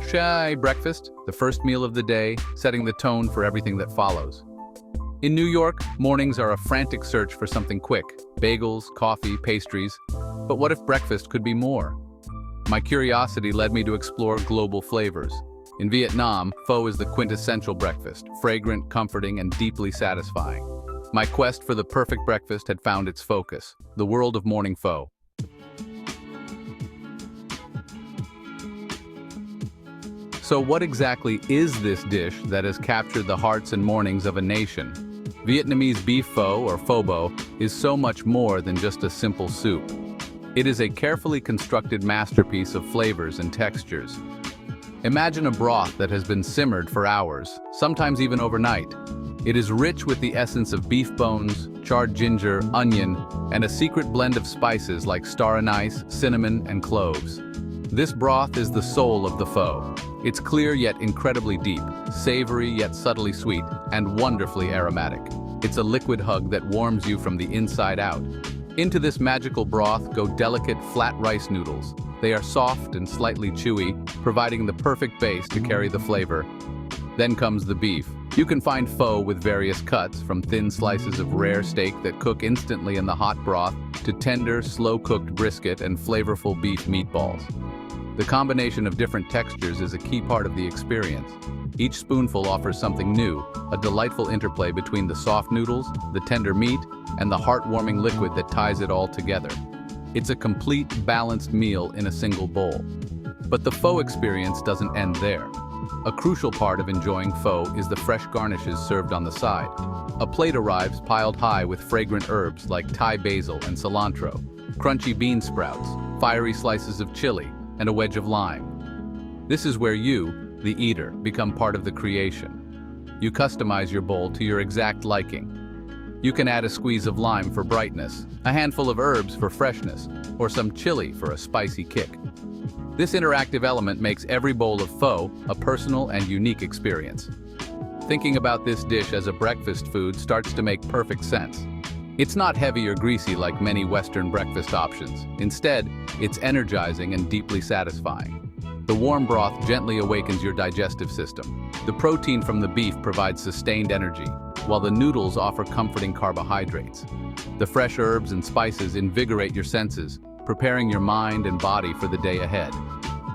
Chai breakfast, the first meal of the day, setting the tone for everything that follows. In New York, mornings are a frantic search for something quick: bagels, coffee, pastries. But what if breakfast could be more? My curiosity led me to explore global flavors. In Vietnam, pho is the quintessential breakfast, fragrant, comforting, and deeply satisfying. My quest for the perfect breakfast had found its focus: the world of morning pho. So what exactly is this dish that has captured the hearts and mornings of a nation? Vietnamese beef pho, or pho bo, is so much more than just a simple soup. It is a carefully constructed masterpiece of flavors and textures. Imagine a broth that has been simmered for hours, sometimes even overnight. It is rich with the essence of beef bones, charred ginger, onion, and a secret blend of spices like star anise, cinnamon, and cloves. This broth is the soul of the pho. It's clear yet incredibly deep, savory yet subtly sweet, and wonderfully aromatic. It's a liquid hug that warms you from the inside out. Into this magical broth go delicate, flat rice noodles. They are soft and slightly chewy, providing the perfect base to carry the flavor. Then comes the beef. You can find pho with various cuts, from thin slices of rare steak that cook instantly in the hot broth to tender, slow-cooked brisket and flavorful beef meatballs. The combination of different textures is a key part of the experience. Each spoonful offers something new, a delightful interplay between the soft noodles, the tender meat, and the heartwarming liquid that ties it all together. It's a complete, balanced meal in a single bowl. But the pho experience doesn't end there. A crucial part of enjoying pho is the fresh garnishes served on the side. A plate arrives piled high with fragrant herbs like Thai basil and cilantro, crunchy bean sprouts, fiery slices of chili, and a wedge of lime. This is where you, the eater, become part of the creation. You customize your bowl to your exact liking. You can add a squeeze of lime for brightness, a handful of herbs for freshness, or some chili for a spicy kick. This interactive element makes every bowl of pho a personal and unique experience. Thinking about this dish as a breakfast food starts to make perfect sense. It's not heavy or greasy like many Western breakfast options. Instead, it's energizing and deeply satisfying. The warm broth gently awakens your digestive system. The protein from the beef provides sustained energy, while the noodles offer comforting carbohydrates. The fresh herbs and spices invigorate your senses, preparing your mind and body for the day ahead.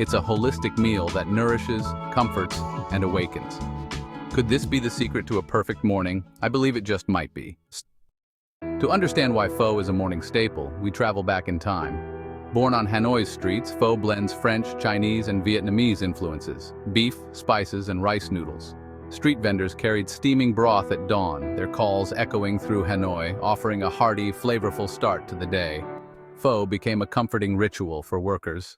It's a holistic meal that nourishes, comforts, and awakens. Could this be the secret to a perfect morning? I believe it just might be. To understand why pho is a morning staple, we travel back in time. Born on Hanoi's streets, pho blends French, Chinese, and Vietnamese influences: beef, spices, and rice noodles. Street vendors carried steaming broth at dawn, their calls echoing through Hanoi, offering a hearty, flavorful start to the day. Pho became a comforting ritual for workers.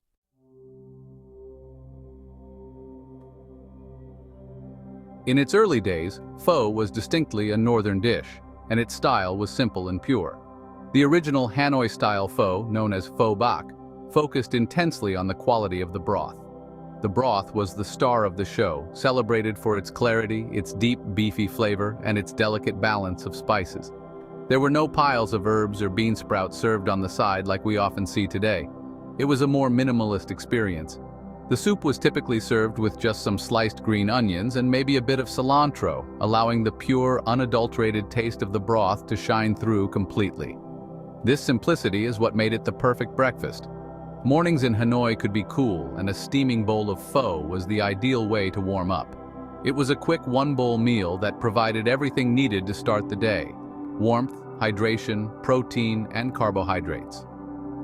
In its early days, pho was distinctly a northern dish, and its style was simple and pure. The original Hanoi-style pho, known as pho bak, focused intensely on the quality of the broth. The broth was the star of the show, celebrated for its clarity, its deep, beefy flavor, and its delicate balance of spices. There were no piles of herbs or bean sprouts served on the side like we often see today. It was a more minimalist experience. The soup was typically served with just some sliced green onions and maybe a bit of cilantro, allowing the pure, unadulterated taste of the broth to shine through completely. This simplicity is what made it the perfect breakfast. Mornings in Hanoi could be cool, and a steaming bowl of pho was the ideal way to warm up. It was a quick one-bowl meal that provided everything needed to start the day: warmth, hydration, protein, and carbohydrates.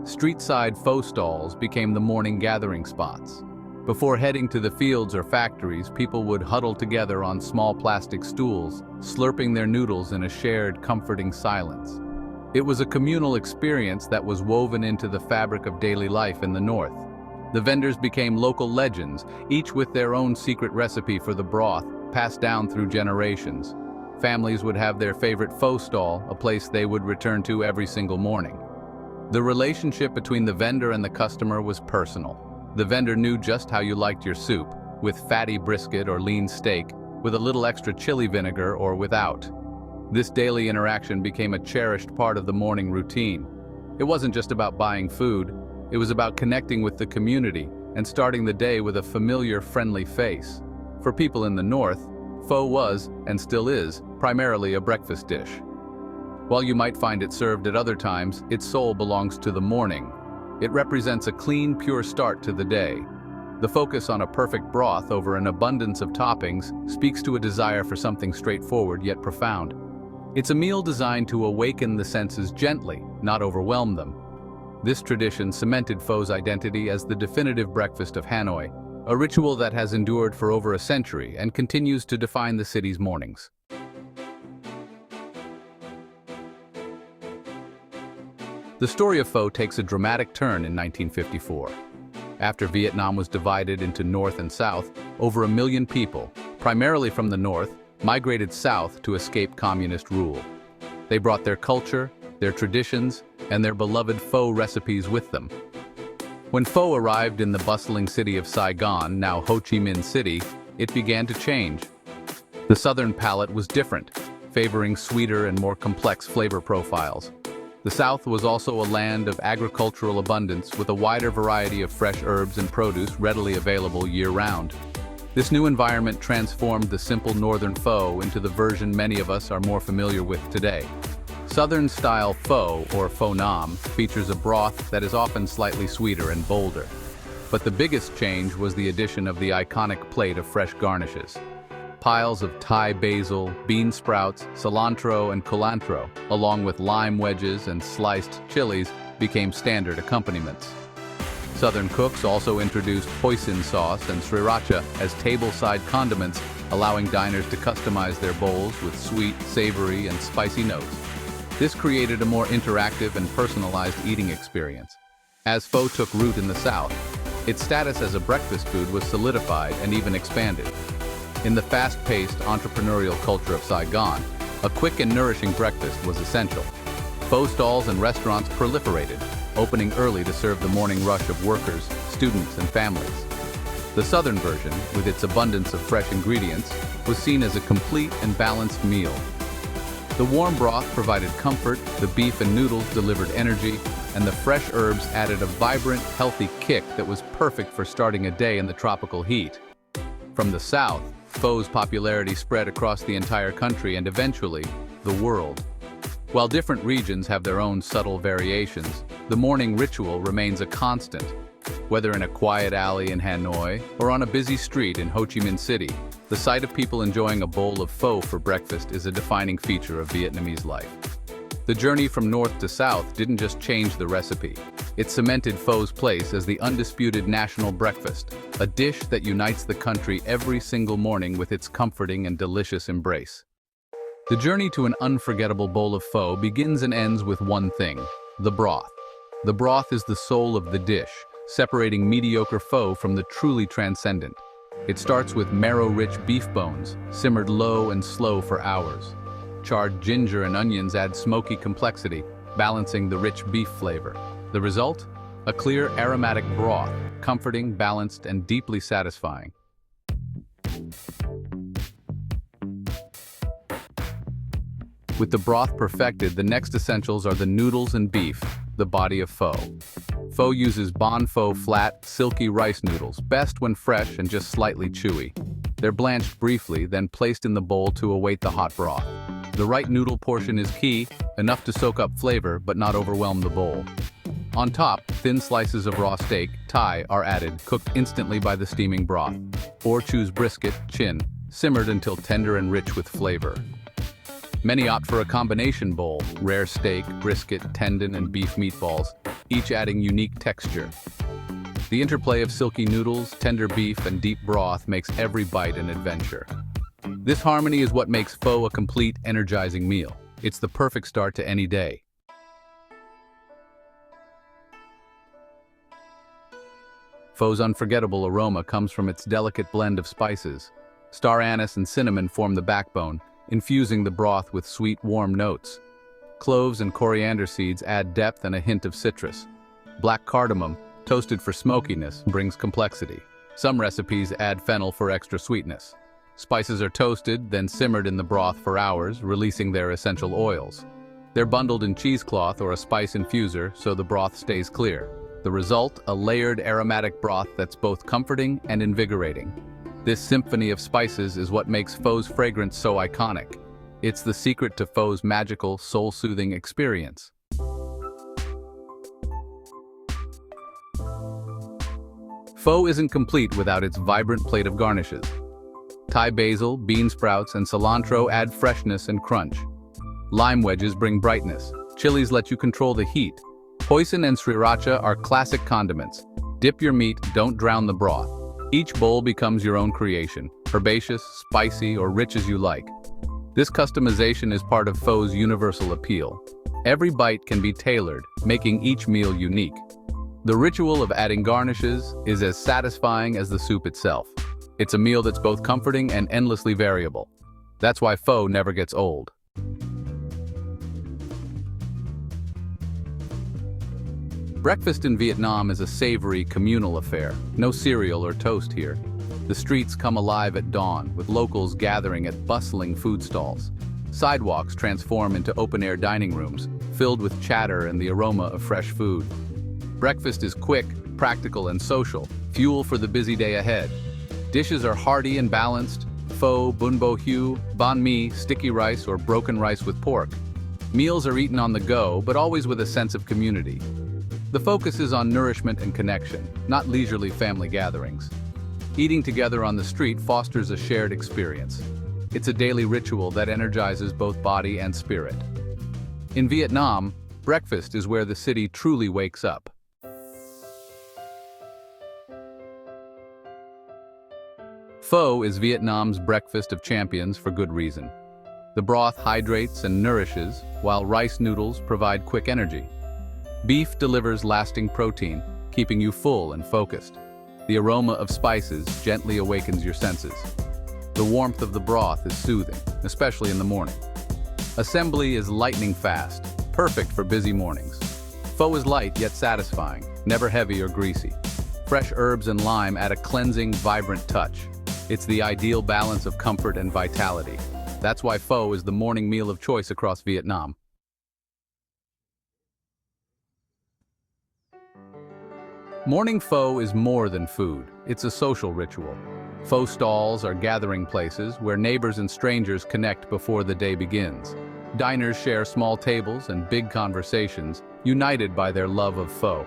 Street-side pho stalls became the morning gathering spots. Before heading to the fields or factories, people would huddle together on small plastic stools, slurping their noodles in a shared, comforting silence. It was a communal experience that was woven into the fabric of daily life in the North. The vendors became local legends, each with their own secret recipe for the broth, passed down through generations. Families would have their favorite pho stall, a place they would return to every single morning. The relationship between the vendor and the customer was personal. The vendor knew just how you liked your soup, with fatty brisket or lean steak, with a little extra chili vinegar or without. This daily interaction became a cherished part of the morning routine. It wasn't just about buying food, it was about connecting with the community, and starting the day with a familiar, friendly face. For people in the north, pho was, and still is, primarily a breakfast dish. While you might find it served at other times, its soul belongs to the morning. It represents a clean, pure start to the day. The focus on a perfect broth over an abundance of toppings speaks to a desire for something straightforward yet profound. It's a meal designed to awaken the senses gently, not overwhelm them. This tradition cemented pho's identity as the definitive breakfast of Hanoi, a ritual that has endured for over a century and continues to define the city's mornings. The story of pho takes a dramatic turn in 1954. After Vietnam was divided into North and South, over 1 million people, primarily from the North, migrated south to escape communist rule. They brought their culture, their traditions, and their beloved pho recipes with them. When pho arrived in the bustling city of Saigon, now Ho Chi Minh City, it began to change. The southern palate was different, favoring sweeter and more complex flavor profiles. The South was also a land of agricultural abundance with a wider variety of fresh herbs and produce readily available year-round. This new environment transformed the simple northern pho into the version many of us are more familiar with today. Southern-style pho, or pho nam, features a broth that is often slightly sweeter and bolder. But the biggest change was the addition of the iconic plate of fresh garnishes. Piles of Thai basil, bean sprouts, cilantro, and culantro, along with lime wedges and sliced chilies, became standard accompaniments. Southern cooks also introduced hoisin sauce and sriracha as table-side condiments, allowing diners to customize their bowls with sweet, savory, and spicy notes. This created a more interactive and personalized eating experience. As pho took root in the South, its status as a breakfast food was solidified and even expanded. In the fast-paced, entrepreneurial culture of Saigon, a quick and nourishing breakfast was essential. Pho stalls and restaurants proliferated, opening early to serve the morning rush of workers, students, and families. The southern version, with its abundance of fresh ingredients, was seen as a complete and balanced meal. The warm broth provided comfort, the beef and noodles delivered energy, and the fresh herbs added a vibrant, healthy kick that was perfect for starting a day in the tropical heat. From the South, pho's popularity spread across the entire country and eventually, the world. While different regions have their own subtle variations, the morning ritual remains a constant. Whether in a quiet alley in Hanoi or on a busy street in Ho Chi Minh City, the sight of people enjoying a bowl of pho for breakfast is a defining feature of Vietnamese life. The journey from north to south didn't just change the recipe. It cemented pho's place as the undisputed national breakfast, a dish that unites the country every single morning with its comforting and delicious embrace. The journey to an unforgettable bowl of pho begins and ends with one thing: the broth. The broth is the soul of the dish, separating mediocre pho from the truly transcendent. It starts with marrow-rich beef bones, simmered low and slow for hours. Charred ginger and onions add smoky complexity, balancing the rich beef flavor. The result? A clear, aromatic broth, comforting, balanced, and deeply satisfying. With the broth perfected, the next essentials are the noodles and beef, the body of pho. Pho uses bon pho flat, silky rice noodles, best when fresh and just slightly chewy. They're blanched briefly, then placed in the bowl to await the hot broth. The right noodle portion is key, enough to soak up flavor but not overwhelm the bowl. On top, thin slices of raw steak, Thai, are added, cooked instantly by the steaming broth. Or choose brisket, chin, simmered until tender and rich with flavor. Many opt for a combination bowl: rare steak, brisket, tendon, and beef meatballs, each adding unique texture. The interplay of silky noodles, tender beef, and deep broth makes every bite an adventure. This harmony is what makes pho a complete, energizing meal. It's the perfect start to any day. Pho's unforgettable aroma comes from its delicate blend of spices. Star anise and cinnamon form the backbone, infusing the broth with sweet, warm notes. Cloves and coriander seeds add depth and a hint of citrus. Black cardamom, toasted for smokiness, brings complexity. Some recipes add fennel for extra sweetness. Spices are toasted, then simmered in the broth for hours, releasing their essential oils. They're bundled in cheesecloth or a spice infuser so the broth stays clear. The result, a layered aromatic broth that's both comforting and invigorating. This symphony of spices is what makes Pho's fragrance so iconic. It's the secret to Pho's magical, soul-soothing experience. Pho isn't complete without its vibrant plate of garnishes. Thai basil, bean sprouts, and cilantro add freshness and crunch. Lime wedges bring brightness. Chilies let you control the heat. Hoisin and sriracha are classic condiments. Dip your meat, don't drown the broth. Each bowl becomes your own creation, herbaceous, spicy, or rich as you like. This customization is part of Pho's universal appeal. Every bite can be tailored, making each meal unique. The ritual of adding garnishes is as satisfying as the soup itself. It's a meal that's both comforting and endlessly variable. That's why Pho never gets old. Breakfast in Vietnam is a savory, communal affair. No cereal or toast here. The streets come alive at dawn, with locals gathering at bustling food stalls. Sidewalks transform into open-air dining rooms, filled with chatter and the aroma of fresh food. Breakfast is quick, practical, and social, fuel for the busy day ahead. Dishes are hearty and balanced: pho, bun bo hue, banh mi, sticky rice, or broken rice with pork. Meals are eaten on the go, but always with a sense of community. The focus is on nourishment and connection, not leisurely family gatherings. Eating together on the street fosters a shared experience. It's a daily ritual that energizes both body and spirit. In Vietnam, breakfast is where the city truly wakes up. Pho is Vietnam's breakfast of champions for good reason. The broth hydrates and nourishes, while rice noodles provide quick energy. Beef delivers lasting protein, keeping you full and focused. The aroma of spices gently awakens your senses. The warmth of the broth is soothing, especially in the morning. Assembly is lightning fast, perfect for busy mornings. Pho is light yet satisfying, never heavy or greasy. Fresh herbs and lime add a cleansing, vibrant touch. It's the ideal balance of comfort and vitality. That's why Pho is the morning meal of choice across Vietnam. Morning Pho is more than food. It's a social ritual. Pho stalls are gathering places where neighbors and strangers connect before the day begins. Diners share small tables and big conversations, united by their love of pho.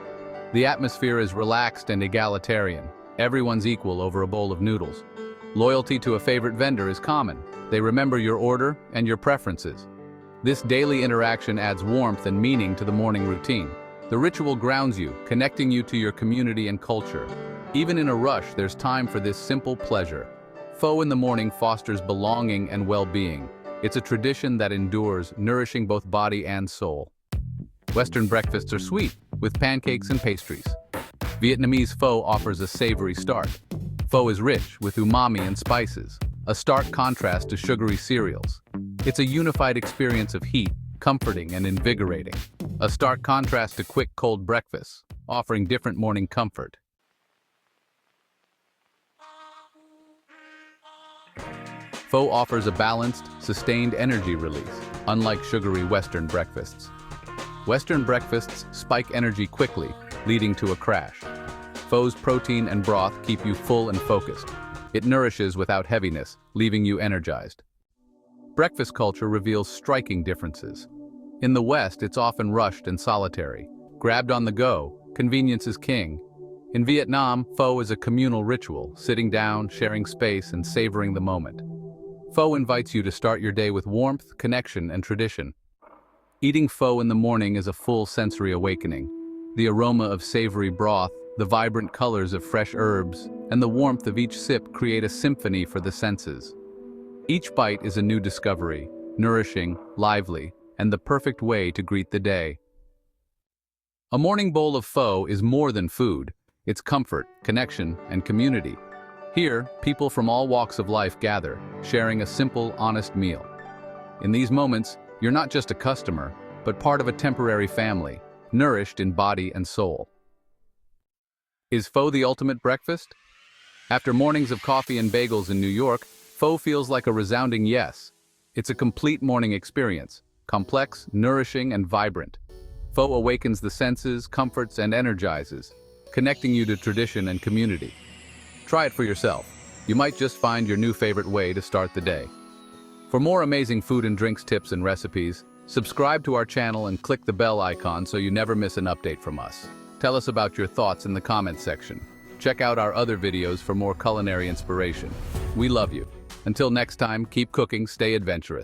The atmosphere is relaxed and egalitarian. Everyone's equal over a bowl of noodles. Loyalty to a favorite vendor is common. They remember your order and your preferences. This daily interaction adds warmth and meaning to the morning routine. The ritual grounds you, connecting you to your community and culture. Even in a rush, there's time for this simple pleasure. Pho in the morning fosters belonging and well-being. It's a tradition that endures, nourishing both body and soul. Western breakfasts are sweet, with pancakes and pastries. Vietnamese pho offers a savory start. Pho is rich, with umami and spices, a stark contrast to sugary cereals. It's a unified experience of heat, comforting and invigorating. A stark contrast to quick, cold breakfasts, offering different morning comfort. Pho offers a balanced, sustained energy release, unlike sugary Western breakfasts. Western breakfasts spike energy quickly, leading to a crash. Pho's protein and broth keep you full and focused. It nourishes without heaviness, leaving you energized. Breakfast culture reveals striking differences. In the West, it's often rushed and solitary. Grabbed on the go, convenience is king. In Vietnam, pho is a communal ritual, sitting down, sharing space, and savoring the moment. Pho invites you to start your day with warmth, connection, and tradition. Eating pho in the morning is a full sensory awakening. The aroma of savory broth, the vibrant colors of fresh herbs, and the warmth of each sip create a symphony for the senses. Each bite is a new discovery, nourishing, lively, and the perfect way to greet the day. A morning bowl of pho is more than food. It's comfort, connection, and community. Here, people from all walks of life gather, sharing a simple, honest meal. In these moments, you're not just a customer, but part of a temporary family, nourished in body and soul. Is pho the ultimate breakfast? After mornings of coffee and bagels in New York, pho feels like a resounding yes. It's a complete morning experience, complex, nourishing, and vibrant. Pho awakens the senses, comforts, and energizes, connecting you to tradition and community. Try it for yourself. You might just find your new favorite way to start the day. For more amazing food and drinks tips and recipes, subscribe to our channel and click the bell icon so you never miss an update from us. Tell us about your thoughts in the comments section. Check out our other videos for more culinary inspiration. We love you. Until next time, keep cooking, stay adventurous.